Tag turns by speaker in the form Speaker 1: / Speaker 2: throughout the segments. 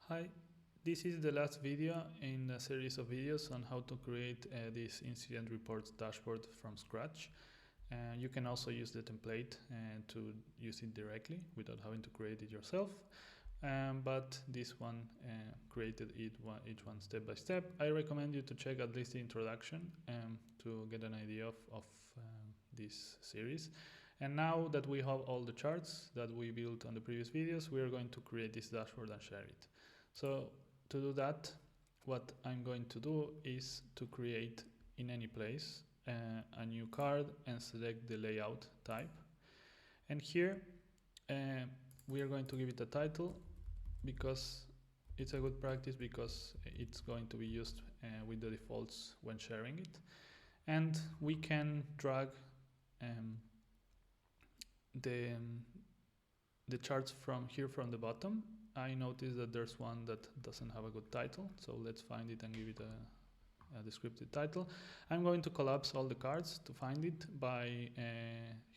Speaker 1: Hi, this is the last video in a series of videos on how to create this incident reports dashboard from scratch. You can also use the template to use it directly without having to create it yourself. But this one created each one step by step. I recommend you to check at least the introduction to get an idea of this series. And now that we have all the charts that we built on the previous videos, we are going to create this dashboard and share it. So to do that, what I'm going to do is to create in any place a new card and select the layout type. And here we are going to give it a title because it's a good practice, because it's going to be used with the defaults when sharing it. And we can drag the charts from here from the bottom. I noticed that there's one that doesn't have a good title, so let's find it and give it a descriptive title. I'm going to collapse all the cards to find it by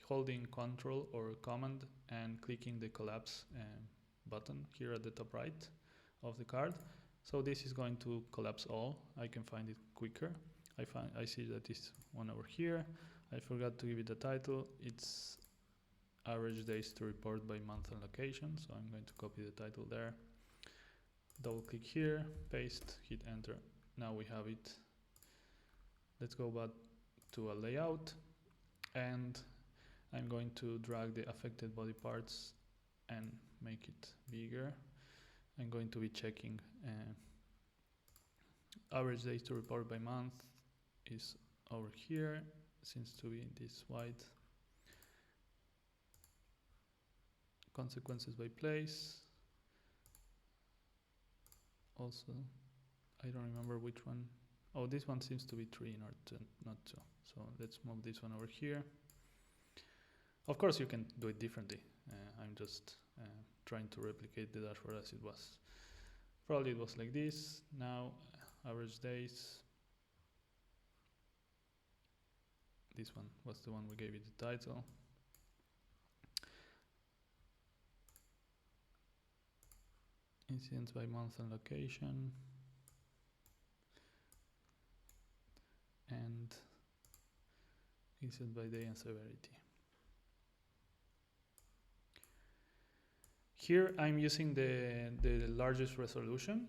Speaker 1: holding Control or Command and clicking the collapse button here at the top right of the card. So this is going to collapse all. I can find it quicker. I see that this one over here. I forgot to give it a title. It's average days to report by month and location, so I'm going to copy the title there, double click here, paste, hit enter. Now we have it. Let's go back to a layout, and I'm going to drag the affected body parts and make it bigger. I'm going to be checking average days to report by month is over here, seems to be this white. Consequences by place. Also, I don't remember which one. Oh, this one seems to be 3, not 2. So let's move this one over here. Of course, you can do it differently. I'm just trying to replicate the dashboard as it was. Probably it was like this. Now, average days. This one was the one we gave it the title. Incidents by month and location, and incident by day and severity. Here I'm using the largest resolution.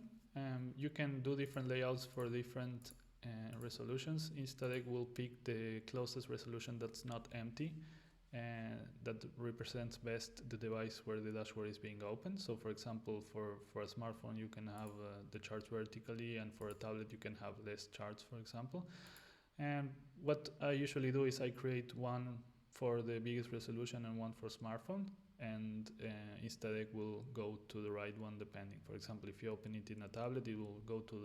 Speaker 1: You can do different layouts for different resolutions. Instadeck will pick the closest resolution that's not empty, that represents best the device where the dashboard is being opened. So for example, for a smartphone you can have the charts vertically, and for a tablet you can have less charts, for example. And what I usually do is I create one for the biggest resolution and one for smartphone, and Instadeck will go to the right one depending. For example, if you open it in a tablet, it will go to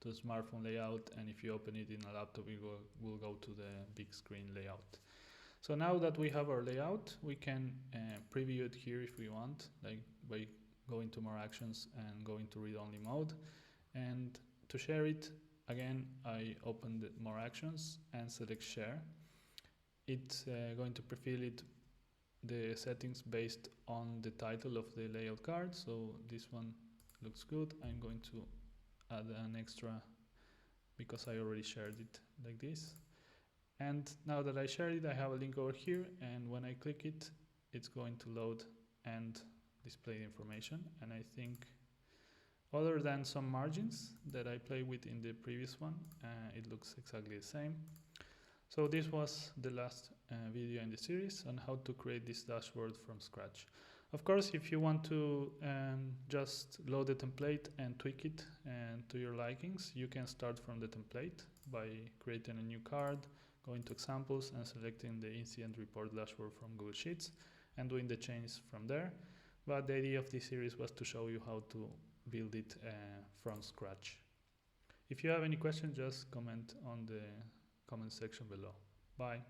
Speaker 1: the smartphone layout, and if you open it in a laptop, it will go to the big screen layout. So now that we have our layout, we can preview it here if we want, like by going to more actions and going to read-only mode. And to share it, again, I open the more actions and select share. It's going to prefill it the settings based on the title of the layout card. So this one looks good. I'm going to add an extra because I already shared it like this. And now that I shared it, I have a link over here, and when I click it, it's going to load and display the information. And I think, other than some margins that I played with in the previous one, it looks exactly the same. So this was the last video in the series on how to create this dashboard from scratch. Of course, if you want to just load the template and tweak it to your likings, you can start from the template by creating a new card, going to examples and selecting the incident report dashboard from Google Sheets and doing the changes from there. But the idea of this series was to show you how to build it from scratch. If you have any questions, just comment on the comment section below. Bye.